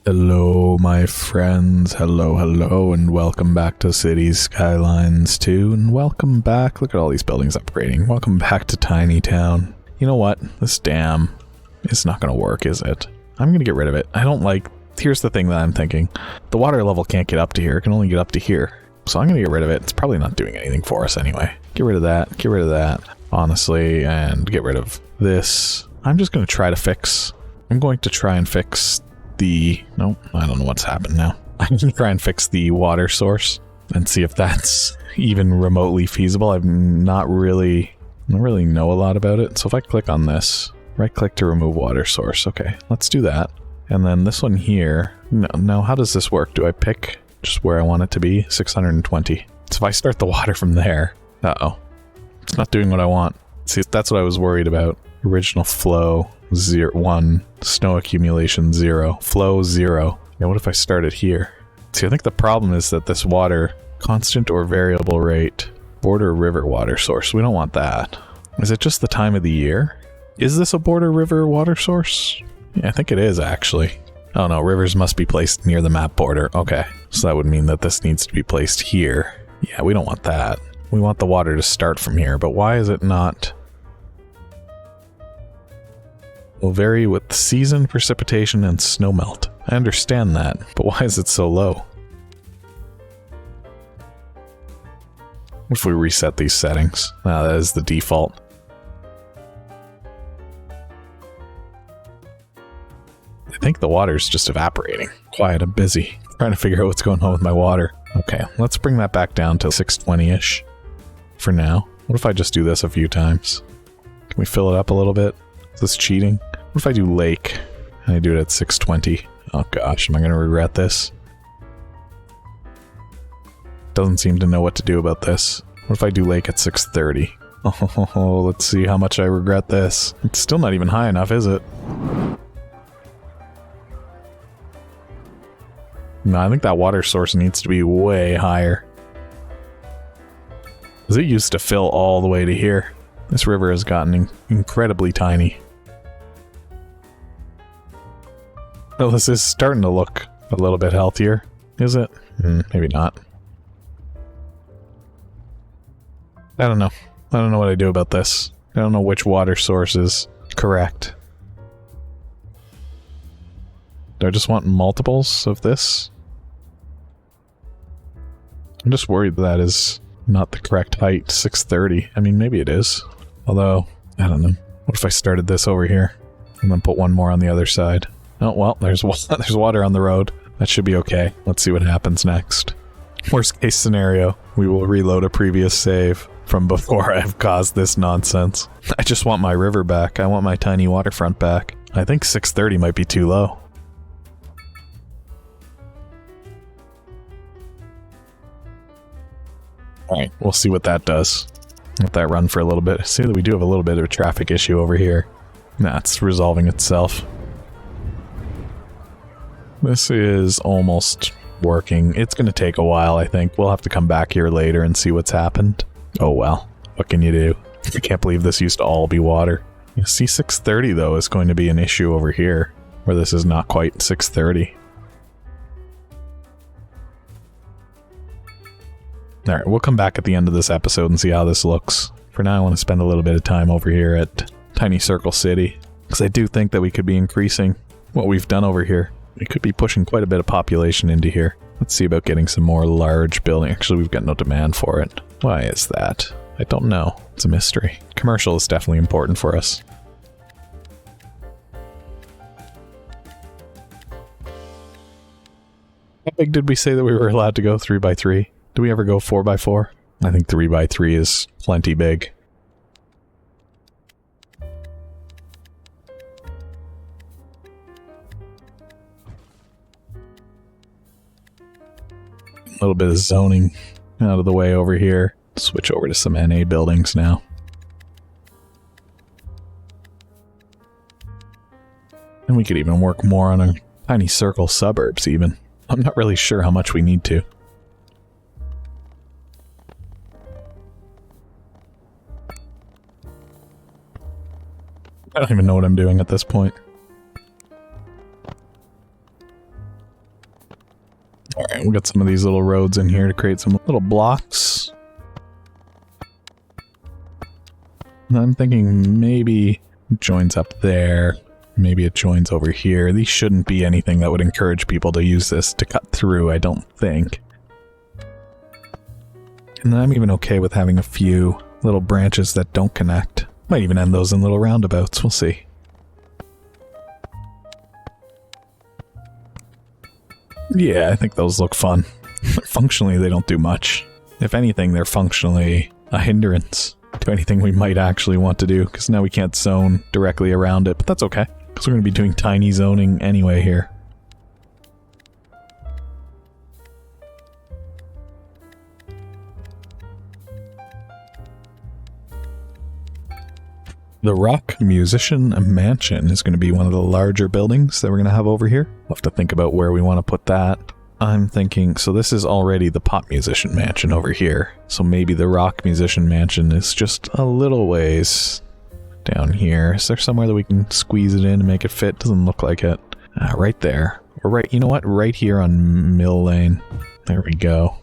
Hello, my friends. Hello, and welcome back to Cities Skylines 2, and welcome back. Look at all these buildings upgrading. Welcome back to Tiny Town. You know what? This dam is not going to work, is it? I'm going to get rid of it. I don't like... Here's the thing that I'm thinking. The water level can't get up to here. It can only get up to here. So I'm going to get rid of it. It's probably not doing anything for us anyway. Get rid of that. Get rid of that, honestly, and get rid of this. I'm just going to try to fix... I'm going to try and fix... No, I don't know what's happened now. I'm going to try and fix the water source and see if that's even remotely feasible. I don't really know a lot about it. So if I click on this, right click to remove water source. Okay, let's do that. And then this one here, no, how does this work? Do I pick just where I want it to be? 620. So if I start the water from there, it's not doing what I want. See, that's what I was worried about. Original flow 1, snow accumulation 0, flow 0. Now what if I start it here? See, I think the problem is that this water, constant or variable rate, border river water source, we don't want that. Is it just the time of the year? Is this a border river water source? Yeah, I think it is actually. Oh no, rivers must be placed near the map border. Okay, so that would mean that this needs to be placed here. Yeah, we don't want that. We want the water to start from here, but why is it not... will vary with season, precipitation, and snowmelt. I understand that, but why is it so low? What if we reset these settings? That is the default. I think the water's just evaporating. Quiet, I'm busy. Trying to figure out what's going on with my water. Okay, let's bring that back down to 620-ish for now. What if I just do this a few times? Can we fill it up a little bit? Is this cheating? What if I do lake and I do it at 620? Oh gosh, am I going to regret this? Doesn't seem to know what to do about this. What if I do lake at 630? Oh, let's see how much I regret this. It's still not even high enough, is it? No, I think that water source needs to be way higher. Because it used to fill all the way to here. This river has gotten incredibly tiny. Well, this is starting to look a little bit healthier, is it? Maybe not. I don't know. I don't know what I do about this. I don't know which water source is correct. Do I just want multiples of this? I'm just worried that is not the correct height, 630. I mean, maybe it is. Although, I don't know. What if I started this over here and then put one more on the other side? Oh, well, there's water on the road. That should be okay. Let's see what happens next. Worst case scenario, we will reload a previous save from before I've caused this nonsense. I just want my river back. I want my tiny waterfront back. I think 630 might be too low. Alright, we'll see what that does. Let that run for a little bit. See that we do have a little bit of a traffic issue over here. Nah, it's resolving itself. This is almost working. It's going to take a while, I think. We'll have to come back here later and see what's happened. Oh well, what can you do? I can't believe this used to all be water. You see, 630 though is going to be an issue over here, where this is not quite 630. Alright, we'll come back at the end of this episode and see how this looks. For now, I want to spend a little bit of time over here at Tiny Circle City, because I do think that we could be increasing what we've done over here. We could be pushing quite a bit of population into here. Let's see about getting some more large building. Actually, we've got no demand for it. Why is that? I don't know. It's a mystery. Commercial is definitely important for us. How big did we say that we were allowed to go? 3x3? Do we ever go 4x4? I think 3x3 is plenty big. A little bit of zoning out of the way over here. Switch over to some NA buildings now. And we could even work more on a tiny circle suburbs even. I'm not really sure how much we need to. I don't even know what I'm doing at this point. Alright, we'll get some of these little roads in here to create some little blocks. And I'm thinking maybe it joins up there. Maybe it joins over here. These shouldn't be anything that would encourage people to use this to cut through, I don't think. And I'm even okay with having a few little branches that don't connect. Might even end those in little roundabouts, we'll see. Yeah, I think those look fun. Functionally, they don't do much. If anything, they're functionally a hindrance to anything we might actually want to do, because now we can't zone directly around it, but that's okay, because we're going to be doing tiny zoning anyway here. The Rock Musician Mansion is going to be one of the larger buildings that we're going to have over here. We'll have to think about where we want to put that. I'm thinking, so this is already the Pop Musician Mansion over here. So maybe the Rock Musician Mansion is just a little ways down here. Is there somewhere that we can squeeze it in and make it fit? Doesn't look like it. Right there. Or right, you know what? Right here on Mill Lane. There we go.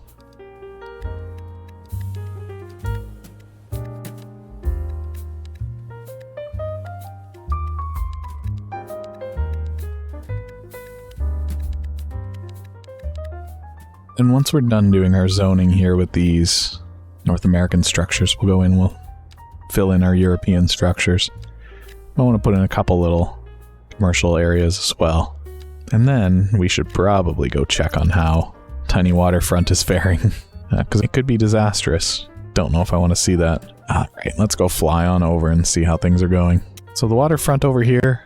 And once we're done doing our zoning here with these North American structures, we'll go in, we'll fill in our European structures. I want to put in a couple little commercial areas as well. And then we should probably go check on how Tiny Waterfront is faring, because it could be disastrous. Don't know if I want to see that. Alright, let's go fly on over and see how things are going. So the waterfront over here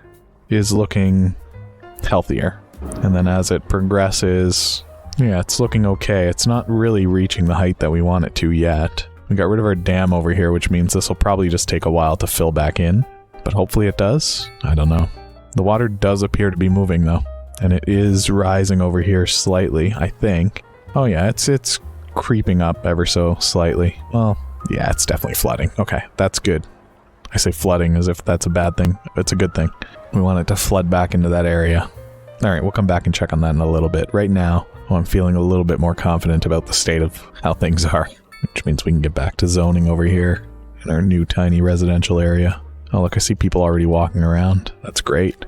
is looking healthier. And then as it progresses, yeah, it's looking okay. It's not really reaching the height that we want it to yet. We got rid of our dam over here, which means this will probably just take a while to fill back in. But hopefully it does. I don't know. The water does appear to be moving though. And it is rising over here slightly, I think. Oh yeah, it's creeping up ever so slightly. Well, yeah, it's definitely flooding. Okay, that's good. I say flooding as if that's a bad thing. It's a good thing. We want it to flood back into that area. Alright, we'll come back and check on that in a little bit. Right now, I'm feeling a little bit more confident about the state of how things are, which means we can get back to zoning over here in our new tiny residential area. Oh look, I see people already walking around. That's great.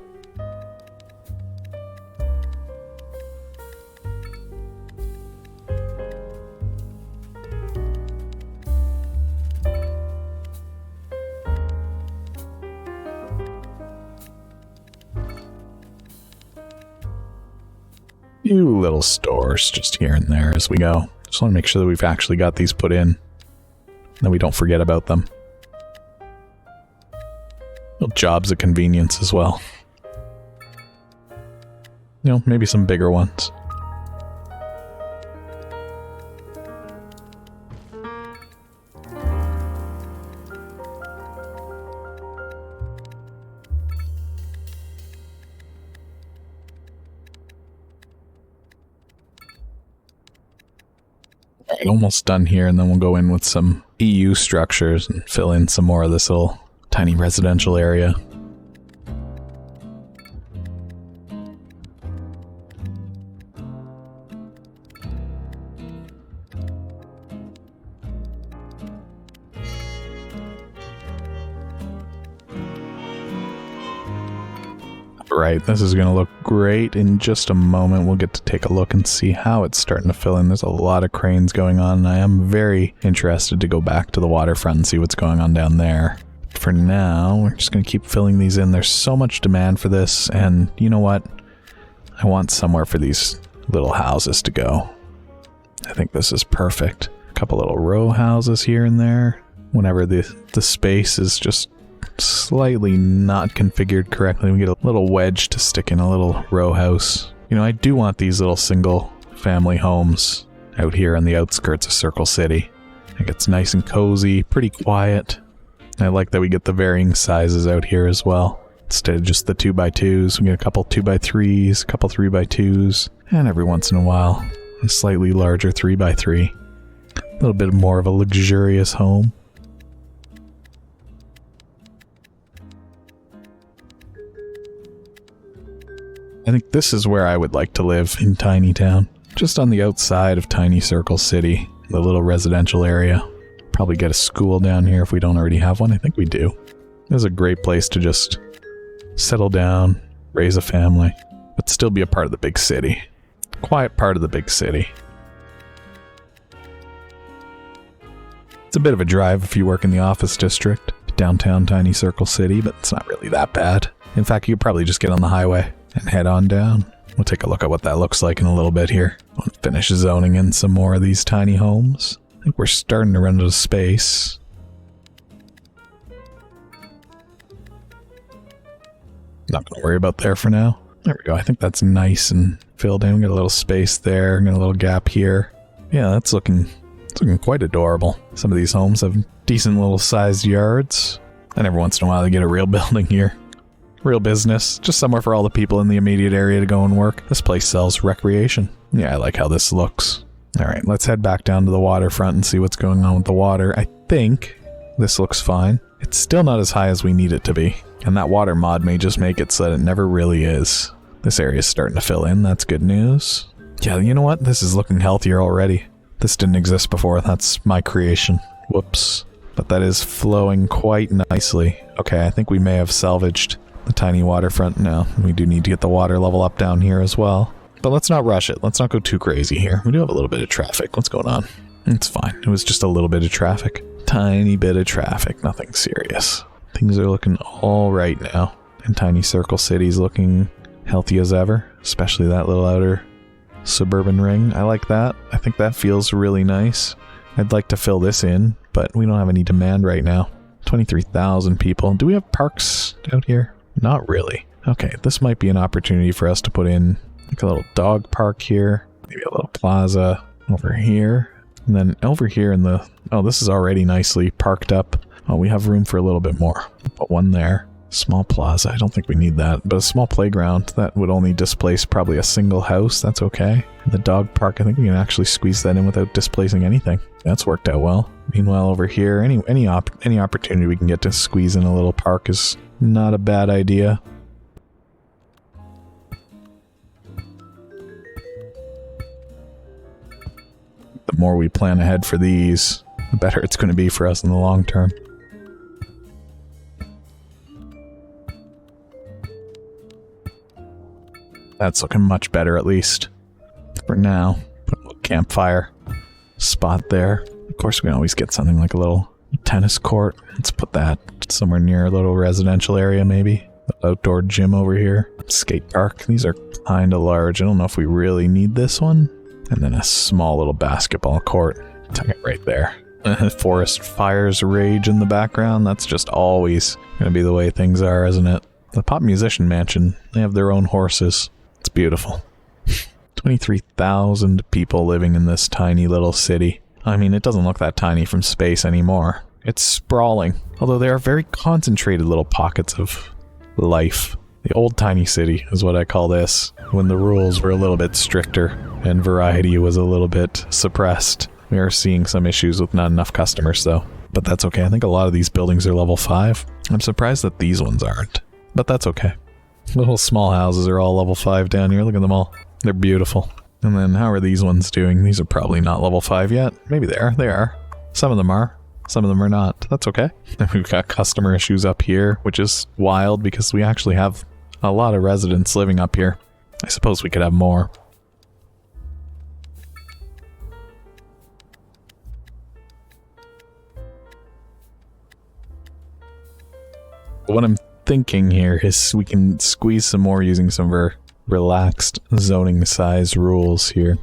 Few little stores just here and there as we go. Just want to make sure that we've actually got these put in, that we don't forget about them. Little jobs of convenience as well. You know, maybe some bigger ones. Alright, almost done here, and then we'll go in with some EU structures and fill in some more of this little tiny residential area. Right, this is going to look great. In just a moment we'll get to take a look and see how it's starting to fill in. There's a lot of cranes going on, and I am very interested to go back to the waterfront and see what's going on down there. For now, we're just going to keep filling these in. There's so much demand for this, and you know what? I want somewhere for these little houses to go. I think this is perfect. A couple little row houses here and there. Whenever the space is just slightly not configured correctly, we get a little wedge to stick in a little row house. You know, I do want these little single family homes out here on the outskirts of Circle City. I think it's nice and cozy, pretty quiet. I like that we get the varying sizes out here as well. Instead of just the 2x2s, we get a couple 2x3s, a couple 3x2s, and every once in a while, a slightly larger 3x3. A little bit more of a luxurious home. I think this is where I would like to live in Tiny Town. just on the outside of Tiny Circle City, the little residential area. Probably get a school down here if we don't already have one. I think we do. This is a great place to just settle down, raise a family, but still be a part of the big city. Quiet part of the big city. It's a bit of a drive if you work in the office district, downtown Tiny Circle City, but it's not really that bad. In fact, you could probably just get on the highway and head on down. We'll take a look at what that looks like in a little bit here. We'll finish zoning in some more of these tiny homes. I think we're starting to run out of space. Not going to worry about there for now. There we go. I think that's nice and filled in. We got a little space there, got a little gap here. Yeah, that's looking quite adorable. Some of these homes have decent little sized yards. And every once in a while they get a real building here. Real business. Just somewhere for all the people in the immediate area to go and work. This place sells recreation. Yeah, I like how this looks. Alright, let's head back down to the waterfront and see what's going on with the water. I think this looks fine. It's still not as high as we need it to be. And that water mod may just make it so that it never really is. This area is starting to fill in. That's good news. Yeah, you know what? This is looking healthier already. This didn't exist before. That's my creation. Whoops. But that is flowing quite nicely. Okay, I think we may have salvaged the tiny waterfront now. We do need to get the water level up down here as well. But let's not rush it. Let's not go too crazy here. We do have a little bit of traffic. What's going on? It's fine. It was just a little bit of traffic. Tiny bit of traffic. Nothing serious. Things are looking all right now. And Tiny Circle City's looking healthy as ever. Especially that little outer suburban ring. I like that. I think that feels really nice. I'd like to fill this in, but we don't have any demand right now. 23,000 people. Do we have parks out here? Not really. Okay, this might be an opportunity for us to put in like a little dog park here. Maybe a little plaza over here. And then over here in the... Oh, this is already nicely parked up. Oh, we have room for a little bit more. Put one there. Small plaza. I don't think we need that. But a small playground. That would only displace probably a single house. That's okay. The dog park, I think we can actually squeeze that in without displacing anything. That's worked out well. Meanwhile, over here, any opportunity we can get to squeeze in a little park is not a bad idea. The more we plan ahead for these, the better it's going to be for us in the long term. That's looking much better, at least. For now. Put a little campfire spot there. Of course, we can always get something like a little tennis court. Let's put that somewhere near a little residential area, maybe. The outdoor gym over here. Skate park. These are kind of large. I don't know if we really need this one. And then a small little basketball court. Tuck it right there. Forest fires rage in the background. That's just always going to be the way things are, isn't it? The Pop Musician Mansion, they have their own horses. It's beautiful. 23,000 people living in this tiny little city. I mean, it doesn't look that tiny from space anymore. It's sprawling. Although there are very concentrated little pockets of life. The old tiny city is what I call this, when the rules were a little bit stricter and variety was a little bit suppressed. We are seeing some issues with not enough customers though. But that's okay. I think a lot of these buildings are level 5. I'm surprised that these ones aren't. But that's okay. Little small houses are all level 5 down here. Look at them all. They're beautiful. And then how are these ones doing? These are probably not level 5 yet. Maybe they are. They are. Some of them are. Some of them are not. That's okay. And we've got customer issues up here, which is wild because we actually have a lot of residents living up here. I suppose we could have more. What I'm thinking here is we can squeeze some more using some of our relaxed zoning size rules here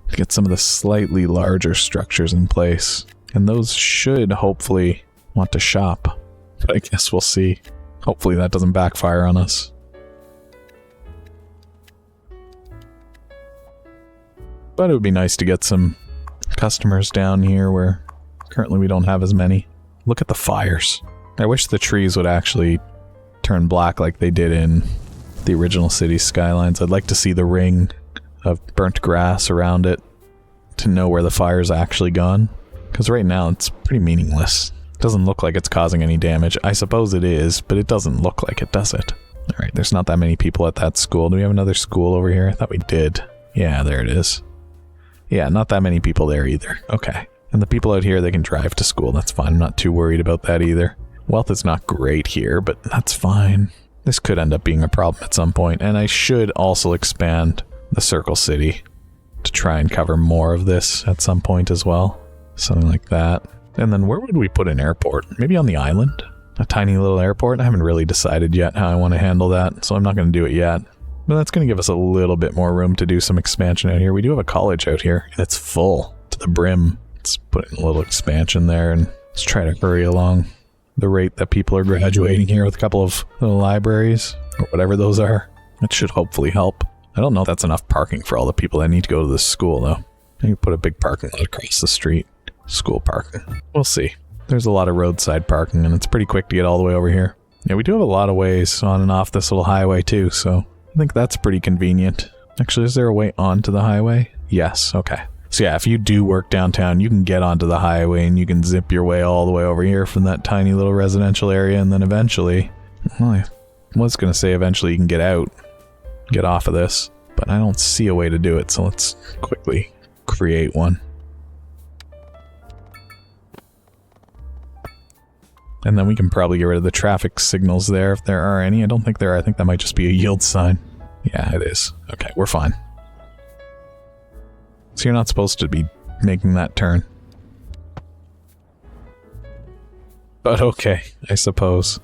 to get some of the slightly larger structures in place. And those should hopefully want to shop. But I guess we'll see. Hopefully that doesn't backfire on us. But it would be nice to get some customers down here where currently we don't have as many. Look at the fires. I wish the trees would actually turn black like they did in the original Cities Skylines. I'd like to see the ring of burnt grass around it to know where the fire's actually gone. Because right now it's pretty meaningless. It doesn't look like it's causing any damage. I suppose it is, but it doesn't look like it, does it? Alright, there's not that many people at that school. Do we have another school over here? I thought we did. Yeah, there it is. Yeah, not that many people there either. Okay. And the people out here, they can drive to school. That's fine. I'm not too worried about that either. Wealth is not great here, but that's fine. This could end up being a problem at some point. And I should also expand the Circle City to try and cover more of this at some point as well. Something like that. And then where would we put an airport? Maybe on the island? A tiny little airport? I haven't really decided yet how I want to handle that, so I'm not going to do it yet. But that's going to give us a little bit more room to do some expansion out here. We do have a college out here, and it's full to the brim. Let's put in a little expansion there, and let's try to hurry along the rate that people are graduating here with a couple of little libraries, or whatever those are. That should hopefully help. I don't know if that's enough parking for all the people that need to go to this school, though. Maybe put a big parking lot across the street. School parking. We'll see. There's a lot of roadside parking, and it's pretty quick to get all the way over here. Yeah, we do have a lot of ways on and off this little highway, too, so I think that's pretty convenient. Actually, is there a way onto the highway? Yes, okay. So yeah, if you do work downtown, you can get onto the highway, and you can zip your way all the way over here from that tiny little residential area, and then eventually, well, I was going to say eventually you can get out, get off of this, but I don't see a way to do it, so let's quickly create one. And then we can probably get rid of the traffic signals there if there are any. I don't think there are. I think that might just be a yield sign. Yeah, it is. Okay, we're fine. So you're not supposed to be making that turn. But okay, I suppose.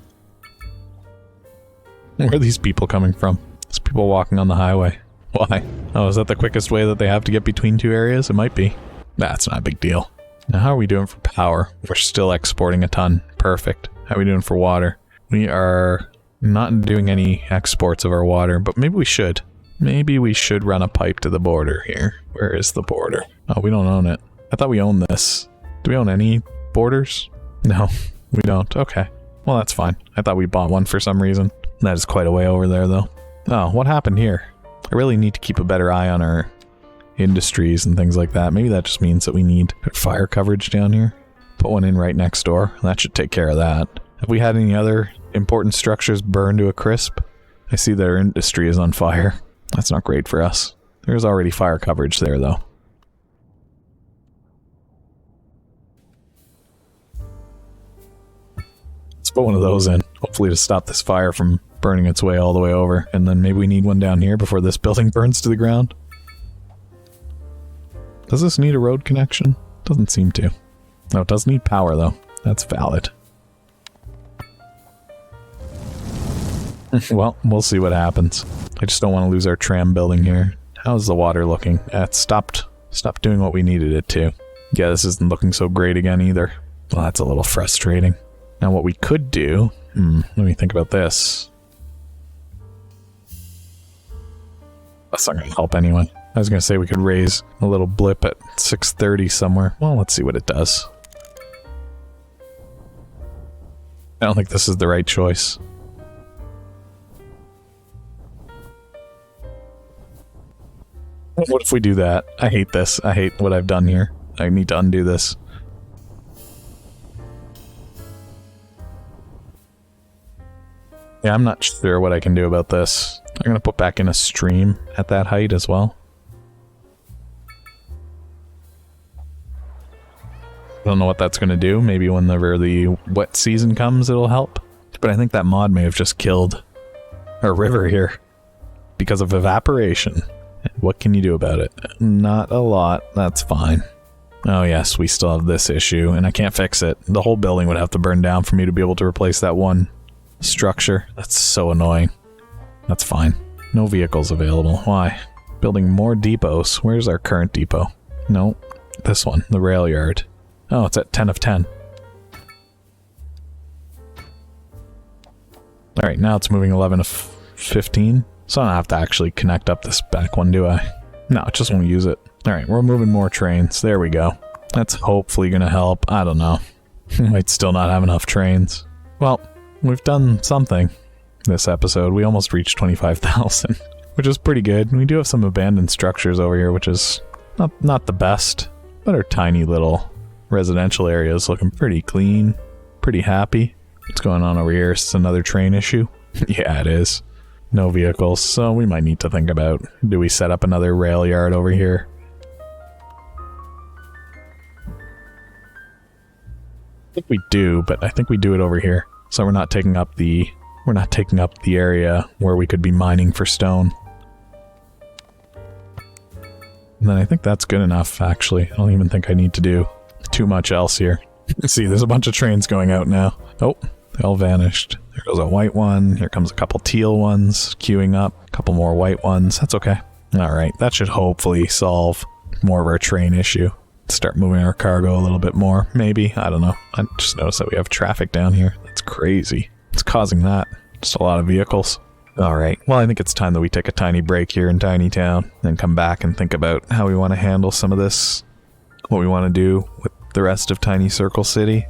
Where are these people coming from? There's people walking on the highway. Why? Oh, is that the quickest way that they have to get between two areas? It might be. That's not a big deal. Now, how are we doing for power? We're still exporting a ton. Perfect. How are we doing for water? We are not doing any exports of our water, but maybe we should. Maybe we should run a pipe to the border here. Where is the border? Oh, we don't own it. I thought we owned this. Do we own any borders? No, we don't. Okay. Well, that's fine. I thought we bought one for some reason. That is quite a way over there, though. Oh, what happened here? I really need to keep a better eye on our industries and things like that. Maybe that just means that we need fire coverage down here. Put one in right next door. That should take care of that. Have we had any other important structures burn to a crisp? I see their industry is on fire. That's not great for us. There's already fire coverage there, though. Let's put one of those in, hopefully to stop this fire from burning its way all the way over. And then maybe we need one down here before this building burns to the ground. Does this need a road connection? Doesn't seem to. No, it does need power, though. That's valid. Well, we'll see what happens. I just don't want to lose our tram building here. How's the water looking? It stopped doing what we needed it to. Yeah, this isn't looking so great again either. Well, that's a little frustrating. Now what we could do... let me think about this. That's not going to help anyway. I was going to say we could raise a little blip at 630 somewhere. Well, let's see what it does. I don't think this is the right choice. What if we do that? I hate this. I hate what I've done here. I need to undo this. Yeah, I'm not sure what I can do about this. I'm going to put back in a stream at that height as well. I don't know what that's going to do. Maybe whenever the wet season comes, it'll help. But I think that mod may have just killed our river here because of evaporation. What can you do about it? Not a lot. That's fine. Oh yes, we still have this issue, and I can't fix it. The whole building would have to burn down for me to be able to replace that one structure. That's so annoying. That's fine. No vehicles available. Why? Building more depots. Where's our current depot? No, this one, the rail yard. Oh, it's at 10 of 10. Alright, now it's moving 11 of 15. So I don't have to actually connect up this back one, do I? No, it just won't use it. Alright, we're moving more trains. There we go. That's hopefully going to help. I don't know. We might still not have enough trains. Well, we've done something this episode. We almost reached 25,000, which is pretty good. We do have some abandoned structures over here, which is not the best, but our tiny little residential area is looking pretty clean, pretty happy. What's going on over here? Is this another train issue? Yeah, it is. No vehicles, so we might need to think about, do we set up another rail yard over here? I think we do, but I think we do it over here. So we're not taking up the area where we could be mining for stone. And then I think that's good enough, actually. I don't even think I need to do too much else here. See, there's a bunch of trains going out now. Oh, they all vanished. There goes a white one. Here comes a couple teal ones queuing up. A couple more white ones. That's okay. Alright, that should hopefully solve more of our train issue. Start moving our cargo a little bit more. Maybe. I don't know. I just noticed that we have traffic down here. That's crazy. It's causing that. Just a lot of vehicles. Alright, well I think it's time that we take a tiny break here in Tiny Town, then come back and think about how we want to handle some of this, what we want to do with the rest of Tiny Circle City.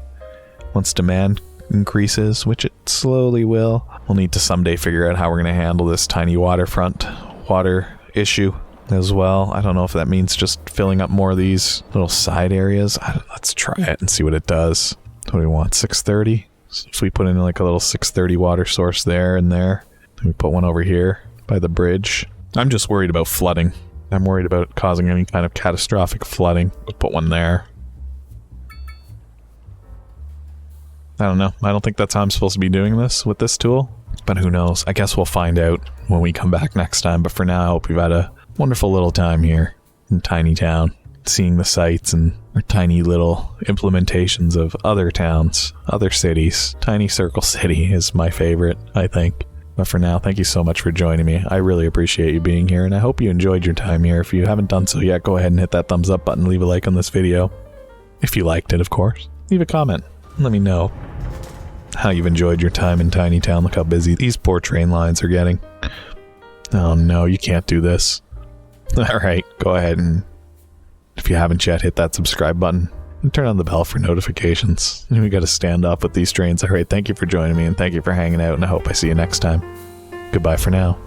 Once demand increases, which it slowly will, we'll need to someday figure out how we're going to handle this tiny waterfront water issue as well. I don't know if that means just filling up more of these little side areas. Let's try it and see what it does. What do we want, 630? So if we put in like a little 630 water source there and there, we put one over here by the bridge. I'm just worried about flooding. I'm worried about it causing any kind of catastrophic flooding. We'll put one there. I don't know. I don't think that's how I'm supposed to be doing this with this tool. But who knows? I guess we'll find out when we come back next time. But for now, I hope you've had a wonderful little time here in Tiny Town. Seeing the sights and our tiny little implementations of other towns, other cities. Tiny Circle City is my favorite, I think. But for now, thank you so much for joining me. I really appreciate you being here, and I hope you enjoyed your time here. If you haven't done so yet, go ahead and hit that thumbs up button, leave a like on this video. If you liked it, of course. Leave a comment. Let me know how you've enjoyed your time in Tiny Town. Look how busy these poor train lines are getting. Oh no, you can't do this. Alright, go ahead and, if you haven't yet, hit that subscribe button. And turn on the bell for notifications. We gotta stand up with these trains. Alright, thank you for joining me and thank you for hanging out, and I hope I see you next time. Goodbye for now.